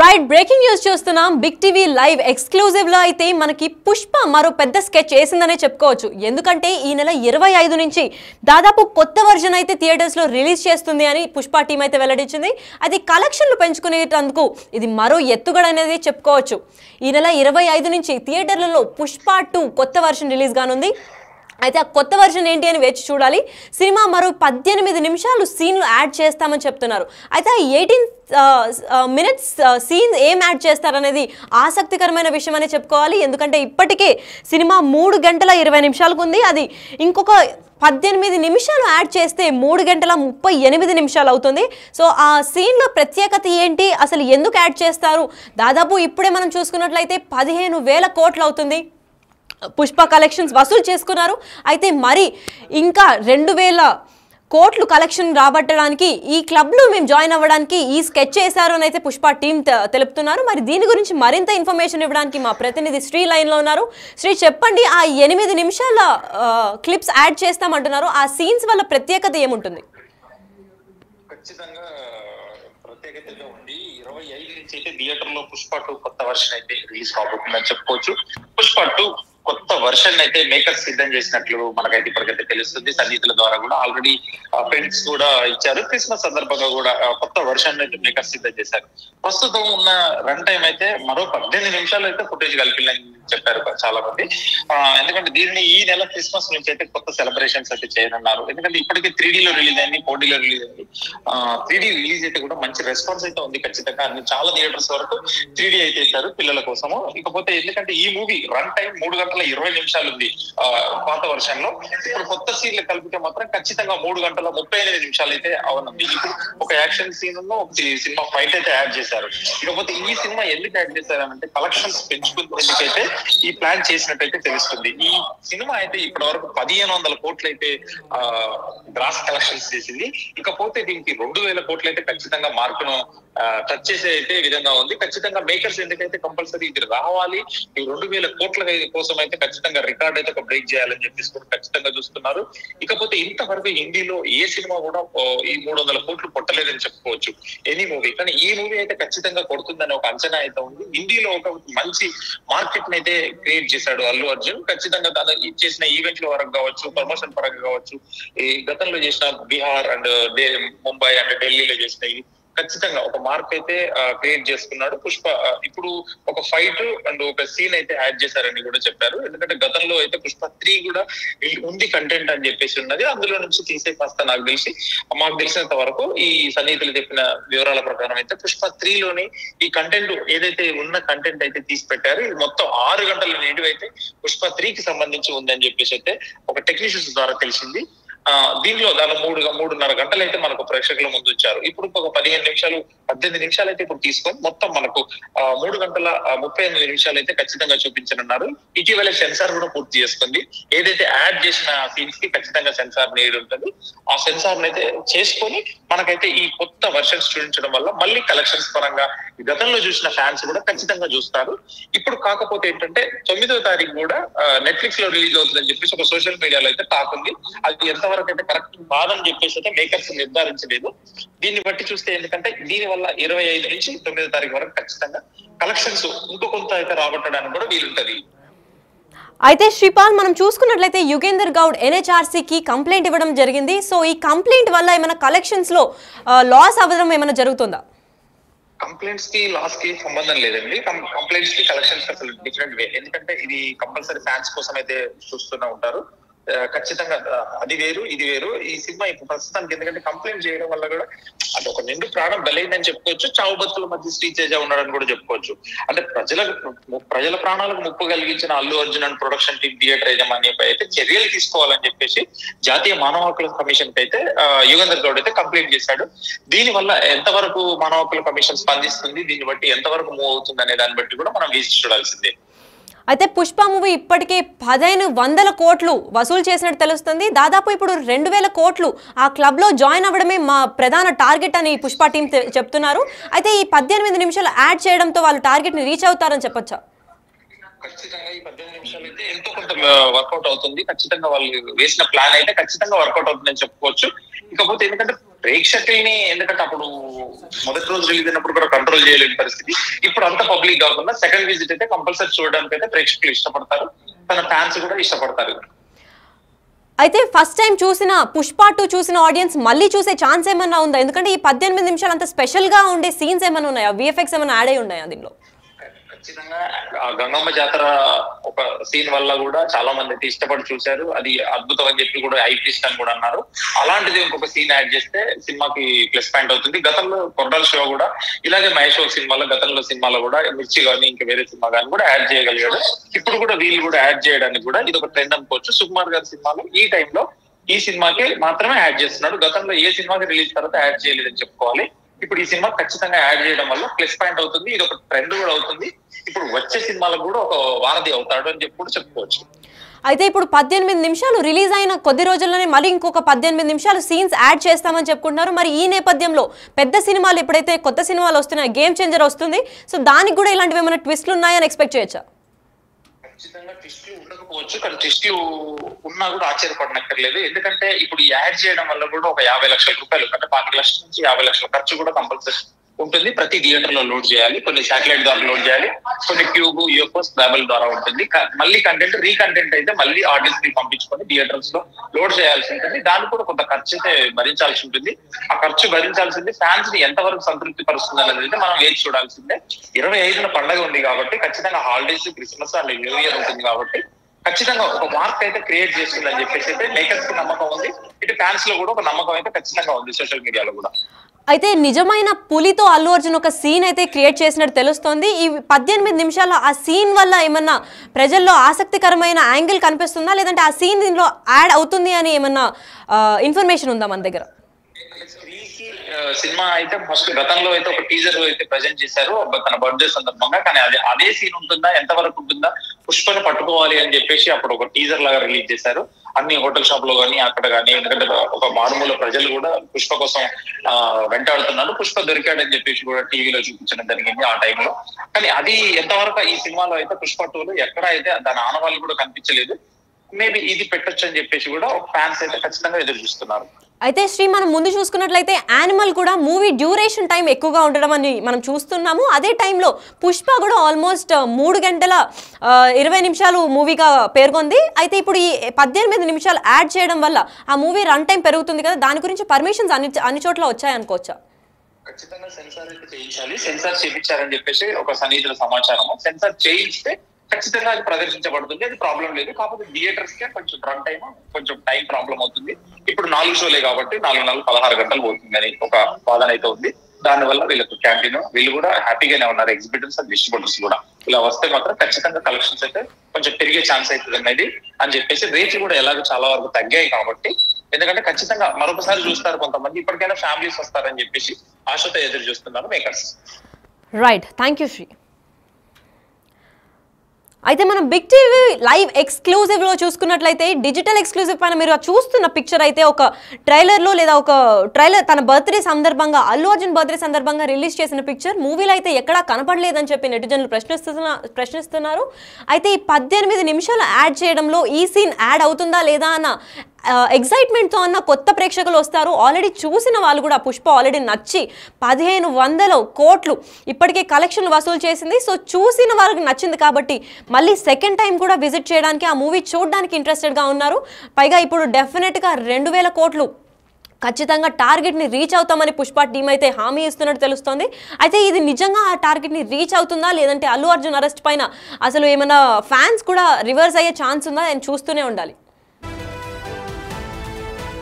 Right breaking news చూస్తున్నాం. Big TV live exclusive లో అయితే మనకి పుష్ప మరో పెద్ద స్కెచ్ చేసిందనే చెప్పుకోవచ్చు. ఎందుకంటే ఈ నెల 25 నుంచి దాదాపు కొత్త వర్జన్ అయితే థియేటర్స్ లో రిలీజ్ చేస్తుంది అని పుష్ప టీం అయితే వెల్లడించింది. అది కలెక్షన్లు పెంచుకునేందుకు ఇది మరో ఎత్తుగడ అనేది చెప్పుకోవచ్చు. ఈ నెల 25 నుంచి థియేటర్లలో పుష్ప 2 కొత్త వర్షన్ రిలీజ్ కానుంది. అయితే ఆ కొత్త వర్షన్ ఏంటి అని వేచి చూడాలి. సినిమా మరో 18 నిమిషాలు సీన్లు యాడ్ చేస్తామని చెప్తున్నారు. అయితే ఆ 18 మినిట్స్ సీన్స్ ఏం యాడ్ చేస్తారనేది ఆసక్తికరమైన విషయం అని చెప్పుకోవాలి. ఎందుకంటే ఇప్పటికే సినిమా 3 గంటల 20 నిమిషాలకు ఉంది. అది ఇంకొక 18 నిమిషాలు యాడ్ చేస్తే 3 గంటల 38 నిమిషాలు అవుతుంది. సో ఆ సీన్లో ప్రత్యేకత ఏంటి, అసలు ఎందుకు యాడ్ చేస్తారు? దాదాపు ఇప్పుడే మనం చూసుకున్నట్లయితే 15,000 కోట్లు అవుతుంది పుష్ప కలెక్షన్స్ వసూలు చేసుకున్నారు. అయితే మరి ఇంకా 2,000 కోట్లు కలెక్షన్ రాబట్టడానికి ఈ క్లబ్లో మేము జాయిన్ అవ్వడానికి ఈ స్కెచ్ చేశారు అని అయితే పుష్ప టీం తెలుపుతున్నారు. మరి దీని గురించి మరింత ఇన్ఫర్మేషన్ ఇవ్వడానికి మా ప్రతినిధి శ్రీ లైన్లో ఉన్నారు. శ్రీ, చెప్పండి, ఆ 8 నిమిషాల క్లిప్స్ యాడ్ చేస్తామంటున్నారు. ఆ సీన్స్ వల్ల ప్రత్యేకత ఏముంటుంది? ఖచ్చితంగా ప్రత్యేకతగా ఉంది. 25 నుంచి అయితే థియేటర్ లో పుష్ప 2 కొత్త వర్షన్ అయితే రిలీజ్ కాబోతుందని చెప్పుకోవచ్చు. పుష్ప 2 కొత్త వర్షన్ అయితే మేకర్స్ సిద్ధం చేసినట్లు మనకైతే ఇప్పటికైతే తెలుస్తుంది. సన్నిహితుల ద్వారా కూడా ఆల్రెడీ ఫ్రెండ్స్ కూడా ఇచ్చారు. క్రిస్మస్ సందర్భంగా కూడా కొత్త వర్షన్ అయితే మేకర్స్ సిద్ధం చేశారు. ప్రస్తుతం ఉన్న రన్ టైం అయితే మరో 18 నిమిషాలు అయితే ఫుటేజ్ కలిపిందని చెప్పారు చాలా మంది. ఎందుకంటే దీనిని ఈ నెల క్రిస్మస్ నుంచి అయితే కొత్త సెలబ్రేషన్స్ అయితే చేయనున్నారు. ఎందుకంటే ఇప్పటికే 3D లో రిలీజ్ అయింది, 4D లో రిలీజ్ అయింది. 3D రిలీజ్ అయితే కూడా మంచి రెస్పాన్స్ అయితే ఉంది. ఖచ్చితంగా అన్ని చాలా థియేటర్స్ వరకు 3D అయితే ఇచ్చారు పిల్లల కోసము. ఇకపోతే ఎందుకంటే ఈ మూవీ రన్ టైం 3 గంటల 20 నిమిషాలు ఉంది పాత వర్షన్ లో. ఇప్పుడు కొత్త సీన్లు కలిపితే మాత్రం ఖచ్చితంగా 3 గంటల 38 నిమిషాలు అయితే అవనుంది. ఇప్పుడు ఒక యాక్షన్ సీన్ ఒక సినిమా ఫైట్ అయితే యాడ్ చేశారు. ఇకపోతే ఈ సినిమా ఎందుకు యాడ్ చేశారంటే కలెక్షన్స్ పెంచుకునేందుకైతే ఈ ప్లాన్ చేసినట్టయితే తెలుస్తుంది. ఈ సినిమా అయితే ఇప్పటి వరకు 1,500 కోట్లు అయితే గ్రాస్ కలెక్షన్స్ చేసింది. ఇకపోతే దీనికి 2,000 కోట్లు అయితే ఖచ్చితంగా మార్కును టచ్ చేసే అయితే విధంగా ఉంది. ఖచ్చితంగా మేకర్స్ ఎందుకైతే కంపల్సరీ ఇది రావాలి, ఈ 2,000 కోట్ల కోసం అయితే ఖచ్చితంగా రికార్డ్ అయితే ఒక బ్రేక్ చేయాలని చెప్పేసి కూడా ఖచ్చితంగా చూస్తున్నారు. ఇకపోతే ఇంతవరకు హిందీలో ఏ సినిమా కూడా ఈ 300 కోట్లు కొట్టలేదని చెప్పుకోవచ్చు ఎనీ మూవీ. కానీ ఈ మూవీ అయితే ఖచ్చితంగా కొడుతుందని ఒక అంచనా అయితే ఉంది. హిందీలో ఒక మంచి మార్కెట్ ని అయితే క్రియేట్ చేశాడు అల్లు అర్జున్. ఖచ్చితంగా తను చేసిన ఈవెంట్ల వరకు కావచ్చు, ప్రమోషన్ పరంగా కావచ్చు, ఈ గతంలో చేసిన బీహార్ అండ్ ముంబై అండ్ ఢిల్లీలో చేసిన ఖచ్చితంగా ఒక మార్క్ అయితే క్రియేట్ చేసుకున్నాడు పుష్ప. ఇప్పుడు ఒక ఫైట్ అండ్ ఒక సీన్ అయితే యాడ్ చేశారని కూడా చెప్పారు. ఎందుకంటే గతంలో అయితే పుష్ప 3 కూడా ఉంది కంటెంట్ అని చెప్పేసి ఉన్నది. అందులో నుంచి తీసే కాస్త మాకు తెలిసినంత వరకు ఈ సన్నిహితులు చెప్పిన వివరాల ప్రకారం అయితే పుష్ప 3 లోని ఈ కంటెంట్ ఏదైతే ఉన్న కంటెంట్ అయితే తీసి పెట్టారు. ఇది మొత్తం 6 గంటల నిడివి అయితే పుష్ప 3కి సంబంధించి ఉందని చెప్పేసి అయితే ఒక టెక్నీషియన్స్ ద్వారా తెలిసింది. దీనిలో దాని 3.5 గంటలు అయితే మనకు ప్రేక్షకుల ముందు వచ్చారు. ఇప్పుడు ఒక 18 నిమిషాలు అయితే ఇప్పుడు తీసుకొని మొత్తం మనకు 3 గంటల 38 నిమిషాలు అయితే ఖచ్చితంగా చూపించనున్నారు. ఇటీవల సెన్సార్ కూడా పూర్తి చేసుకుంది. ఏదైతే యాడ్ చేసిన సీన్స్ కి ఖచ్చితంగా సెన్సార్ నీడ్ ఉంటుంది. ఆ సెన్సార్ అయితే చేసుకొని మనకైతే ఈ కొత్త వర్షన్స్ చూపించడం వల్ల మళ్ళీ కలెక్షన్స్ పరంగా గతంలో చూసిన ఫ్యాన్స్ కూడా ఖచ్చితంగా చూస్తారు. ఇప్పుడు కాకపోతే ఏంటంటే 9వ తారీఖు కూడా నెట్ఫ్లిక్స్ లో రిలీజ్ అవుతుందని చెప్పేసి ఒక సోషల్ మీడియాలో అయితే టాక్ ఉంది. అది ఎంతవరకు అయితే కరెక్ట్ కాదని చెప్పేసి అయితే మేకర్స్ నిర్ధారించలేదు. దీన్ని బట్టి చూస్తే ఎందుకంటే దీని వల్ల 25 నుంచి 9వ తారీఖు వరకు ఖచ్చితంగా కలెక్షన్స్ ఇంకో కొంత అయితే రాబట్టడానికి కూడా వీలుంటది. అయితే శ్రీపాల్, మనం చూసుకున్నట్లయితే యుగేందర్ గౌడ్ NHRCకి కంప్లైంట్ ఇవ్వడం జరిగింది. సో ఈ కంప్లైంట్ వల్ల ఏమైనా కలెక్షన్స్ లో లాస్ అవ్వడం ఏమైనా జరుగుతుందా? కంప్లైంట్స్ కి లాస్ కి సంబంధం లేదండి. కంప్లైంట్స్ కి కలెక్షన్స్ అసలు డిఫరెంట్ వే. ఎందుకంటే ఇది కంపల్సరీ ఫ్యాన్స్ కోసం అయితే చూస్తూనే ఉంటారు. ఖచ్చితంగా అది వేరు ఇది వేరు. ఈ సినిమా ఇప్పుడు ప్రస్తుతానికి ఎందుకంటే కంప్లైంట్ చేయడం వల్ల కూడా అది ఒక నిండు ప్రాణం బలైందని చెప్పుకోవచ్చు. చావు బతుకుల మధ్య శ్రీతేజ ఉన్నాడని కూడా చెప్పుకోవచ్చు. అంటే ప్రజల ప్రాణాలకు ముప్పు కలిగించిన Allu Arjun and production team theatre యజమానిపై అయితే చర్యలు తీసుకోవాలని చెప్పేసి జాతీయ మానవ హక్కుల కమిషన్ కి అయితే యుగేందర్ గౌడ్ అయితే కంప్లైంట్ చేశాడు. దీని వల్ల ఎంతవరకు మానవ హక్కుల కమిషన్ స్పందిస్తుంది, దీన్ని బట్టి ఎంతవరకు మూవ్ అవుతుంది అనే దాన్ని బట్టి కూడా మనం వేసి చూడాల్సిందే. అయితే పుష్ప మూవీ ఇప్పటికే 1,500 కోట్లు వసూలు చేసినట్టు తెలుస్తుంది. దాదాపు ఇప్పుడు 2,000 కోట్లు ఆ క్లబ్లో జాయిన్ అవ్వడమే మా ప్రధాన టార్గెట్ అని పుష్ప టీం చెప్తున్నారు. అయితే ఈ 18 నిమిషాలు యాడ్ చేయడంతో వాళ్ళు టార్గెట్ని రీచ్ అవుతారని చెప్పొచ్చా? ఖచ్చితంగా ఈ 18 నిమిషాలు అయితే ఎంతో కొంత వర్కౌట్ అవుతుంది. ఖచ్చితంగా వాళ్ళు వేసిన ప్లాన్ అయితే ఖచ్చితంగా వర్కౌట్ అవుతుందని చెప్పుకోవచ్చు. ఇకపోతే ఎందుకంటే ప్రేక్షకుల్ని, ఎందుకంటే అప్పుడు మొదటి రోజు రిలీజ్ అయినప్పుడు కూడా కంట్రోల్ చేయలేని పరిస్థితి. ఇప్పుడు అంత పబ్లిక్ కాకుండా సెకండ్ విజిట్ అయితే కంపల్సరీ చూడడానికి అయితే ప్రేక్షకులు ఇష్టపడతారు, తన ఫ్యాన్స్ కూడా ఇష్టపడతారు. అయితే ఫస్ట్ టైం చూసిన పుష్ప 2 చూసిన ఆడియన్స్ మళ్ళీ చూసే ఛాన్స్ ఏమన్నా ఉందా? ఎందుకంటే ఈ 18 నిమిషాలు అంత స్పెషల్ గా ఉండే సీన్స్ ఏమైనా ఉన్నాయా? విఎఫ్ఎక్స్ ఏమైనా యాడ్ అయి ఉన్నాయా దీనిలో? ఖచ్చితంగా ఆ గంగమ్మ జాతర ఒక సీన్ వల్ల కూడా చాలా మంది అయితే ఇష్టపడి చూశారు. అది అద్భుతం అని చెప్పి కూడా ఐపిస్ట్ అని కూడా అన్నారు. అలాంటిది ఇంకొక సీన్ యాడ్ చేస్తే సినిమాకి ప్లస్ పాయింట్ అవుతుంది. గతంలో కొర్రల్ షో కూడా ఇలాగే మహేష్ సినిమాలో, గతంలో సినిమాలో కూడా మిర్చి కానీ ఇంకా వేరే సినిమా కానీ కూడా యాడ్ చేయగలిగాడు. ఇప్పుడు కూడా వీళ్ళు కూడా యాడ్ చేయడానికి కూడా ఇది ఒక ట్రెండ్ అనుకోవచ్చు. సుకుమార్ గారి సినిమాలో ఈ టైంలో ఈ సినిమాకి మాత్రమే యాడ్ చేస్తున్నాడు. గతంలో ఏ సినిమాకి రిలీజ్ తర్వాత యాడ్ చేయలేదని చెప్పుకోవాలి. ఇప్పుడు ఈ సినిమా ఖచ్చితంగా యాడ్ చేయడం వల్ల ప్లస్ పాయింట్ అవుతుంది. ఇది ఒక ట్రెండ్ కూడా అవుతుంది. ఇప్పుడు వచ్చే సినిమాలకు కూడా ఒక వారధి అవుతాడు అని చెప్పి కూడా చెప్పుకోవచ్చు. అయితే ఇప్పుడు 18 నిమిషాలు రిలీజ్ అయిన కొద్ది రోజుల్లోనే మళ్ళీ ఇంకొక 18 నిమిషాలు సీన్స్ యాడ్ చేస్తామని చెప్పుకుంటున్నారు. మరి ఈ నేపథ్యంలో పెద్ద సినిమాలు ఎప్పుడైతే కొత్త సినిమాలు వస్తున్నాయి, గేమ్ చేంజర్ వస్తుంది, సో దానికి కూడా ఇలాంటివి ఏమైనా ట్విస్ట్లు ఉన్నాయని ఎక్స్పెక్ట్ చేయొచ్చా? ఖచ్చితంగా ట్విస్ట్లు ఉండకపోవచ్చు, కానీ ట్విస్ట్లు ఉన్నా కూడా ఆశ్చర్యపడనక్కర్లేదు. ఎందుకంటే ఇప్పుడు యాడ్ చేయడం వల్ల కూడా ఒక 50 లక్షల రూపాయలు, అంటే 25 లక్షల నుంచి 50 లక్షల ఖర్చు కూడా కంపల్సరీ ఉంటుంది. ప్రతి థియేటర్ లో లోడ్ చేయాలి, కొన్ని శాటిలైట్ ద్వారా లోడ్ చేయాలి, కొన్ని ట్యూబ్ యూఎఫ్ఓస్ ట్రావెల్ ద్వారా ఉంటుంది. మళ్ళీ కంటెంట్ రీకంటెంట్ అయితే మళ్ళీ ఆడియన్స్ ని పంపించుకొని థియేటర్స్ లో లోడ్ చేయాల్సి ఉంటుంది. దానికి కూడా కొంత ఖర్చు అయితే భరించాల్సి ఉంటుంది. ఆ ఖర్చు భరించాల్సింది ఫ్యాన్స్ ని ఎంతవరకు సంతృప్తి పరుస్తుంది అనేది అయితే మనం వేచి చూడాల్సిందే. 25న పండుగ ఉంది కాబట్టి ఖచ్చితంగా holidays, Christmas and new year ఉంటుంది కాబట్టి ఖచ్చితంగా ఒక మార్క్ అయితే క్రియేట్ చేస్తుందని చెప్పేసి అయితే మేకర్స్ కి నమ్మకం ఉంది. ఇటు ఫ్యాన్స్ లో కూడా ఒక నమ్మకం అయితే ఖచ్చితంగా ఉంది, సోషల్ మీడియాలో కూడా. అయితే నిజమైన పులితో అల్లు అర్జున్ ఒక సీన్ అయితే క్రియేట్ చేసినట్టు తెలుస్తోంది. ఈ 18 నిమిషాల్లో ఆ సీన్ వల్ల ఏమన్నా ప్రజల్లో ఆసక్తికరమైన యాంగిల్ కనిపిస్తుందా, లేదంటే ఆ సీన్ దీనిలో యాడ్ అవుతుంది అని ఏమన్నా ఇన్ఫర్మేషన్ ఉందా మన దగ్గర? సినిమా అయితే ఫస్ట్ గతంలో అయితే ఒక టీజర్ అయితే ప్రజెంట్ చేశారు తన బర్త్డే సందర్భంగా, కానీ అదే సీన్ ఉంటుందా, ఎంతవరకు ఉంటుందా, పుష్పను పట్టుకోవాలి అని చెప్పేసి అప్పుడు ఒక టీజర్ లాగా రిలీజ్ చేశారు. అన్ని హోటల్ షాప్ లో కానీ అక్కడ కానీ, ఎందుకంటే ఒక మారుమూల ప్రజలు కూడా పుష్ప కోసం వెంటాడుతున్నారు. పుష్ప దొరికాడని చెప్పేసి కూడా టీవీలో చూపించడం జరిగింది ఆ టైంలో. కానీ అది ఎంతవరకు ఈ సినిమాలో అయితే పుష్ప 2లో ఎక్కడ అయితే దాని ఆనవాళ్ళు కూడా కనిపించలేదు. మేబీ ఇది పెట్టొచ్చు అని చెప్పేసి కూడా ఫ్యాన్స్ అయితే ఖచ్చితంగా ఎదురు చూస్తున్నారు. అయితే శ్రీ, మనం ముందు చూసుకున్నట్లయితే యానిమల్ కూడా మూవీ డ్యూరేషన్ టైం ఎక్కువగా ఉండడం అని మనం చూస్తున్నాము. అదే టైంలో పుష్ప కూడా ఆల్మోస్ట్ 3 గంటల 20 నిమిషాలు మూవీగా పేర్కొంది. అయితే ఇప్పుడు ఈ 18 నిమిషాలు యాడ్ చేయడం వల్ల ఆ మూవీ రన్ టైం పెరుగుతుంది కదా, దాని గురించి పర్మిషన్స్ అన్ని చోట్ల వచ్చాయనుకోవచ్చా? ఖచ్చితంగా సెన్సార్ అయితే చేయించాలి. సెన్సార్ చేయించారని చెప్పేసి ఒక సన్నిహితుల సమాచారము. సెన్సార్ చేయిస్తే ఖచ్చితంగా అది ప్రదర్శించబడుతుంది, అది ప్రాబ్లం లేదు. కాకపోతే థియేటర్స్ కే కొంచెం రన్ టైం, కొంచెం టైం ప్రాబ్లం అవుతుంది. ఇప్పుడు 4 షోలే కాబట్టి 4 16 గంటలు పోతుంది అని ఒక వాదన అయితే ఉంది. దానివల్ల వీళ్ళకు క్యాంటీన్ వీళ్ళు కూడా హ్యాపీగానే ఉన్నారు, ఎగ్జిబిటర్స్ అండ్ డిస్ట్రిబ్యూటర్స్ కూడా. ఇలా వస్తే మాత్రం ఖచ్చితంగా కలెక్షన్స్ అయితే కొంచెం పెరిగే ఛాన్స్ అవుతుంది అనేది అని చెప్పేసి, రేట్లు కూడా ఎలాగో చాలా వరకు తగ్గాయి కాబట్టి, ఎందుకంటే ఖచ్చితంగా మరొకసారి చూస్తారు కొంతమంది, ఇప్పటికైనా ఫ్యామిలీస్ వస్తారని చెప్పేసి ఆశతో ఎదురు చూస్తున్నారు makers. Right, thank you Sri. అయితే మనం బిగ్ టీవీ లైవ్ ఎక్స్క్లూజివ్లో చూసుకున్నట్లయితే డిజిటల్ ఎక్స్క్లూజివ్ పైన మీరు చూస్తున్న పిక్చర్ అయితే ఒక ట్రైలర్లో లేదా ఒక ట్రైలర్ తన బర్త్డే సందర్భంగా, అల్లు అర్జున్ బర్త్డే సందర్భంగా రిలీజ్ చేసిన పిక్చర్ మూవీలో అయితే ఎక్కడా కనపడలేదని చెప్పి నెటిజన్లు ప్రశ్నిస్తున్నారు. అయితే ఈ 18 నిమిషాలు యాడ్ చేయడంలో ఈ సీన్ యాడ్ అవుతుందా లేదా అన్న ఎగ్జైట్మెంట్తో అన్న కొత్త ప్రేక్షకులు వస్తారు. ఆల్రెడీ చూసిన వాళ్ళు కూడా పుష్ప ఆల్రెడీ నచ్చి 1500 కోట్లు ఇప్పటికే కలెక్షన్లు వసూలు చేసింది. సో చూసిన వాళ్ళకి నచ్చింది కాబట్టి మళ్ళీ సెకండ్ టైం కూడా విజిట్ చేయడానికి, ఆ మూవీ చూడడానికి ఇంట్రెస్టెడ్గా ఉన్నారు. పైగా ఇప్పుడు డెఫినెట్గా 2000 కోట్లు ఖచ్చితంగా టార్గెట్ని రీచ్ అవుతామని పుష్ప టీం అయితే హామీ ఇస్తున్నట్టు తెలుస్తోంది. అయితే ఇది నిజంగా ఆ టార్గెట్ని రీచ్ అవుతుందా, లేదంటే అల్లు అర్జున్ అరెస్ట్ పైన అసలు ఏమైనా ఫ్యాన్స్ కూడా రివర్స్ అయ్యే ఛాన్స్ ఉందా అని చూస్తూనే ఉండాలి.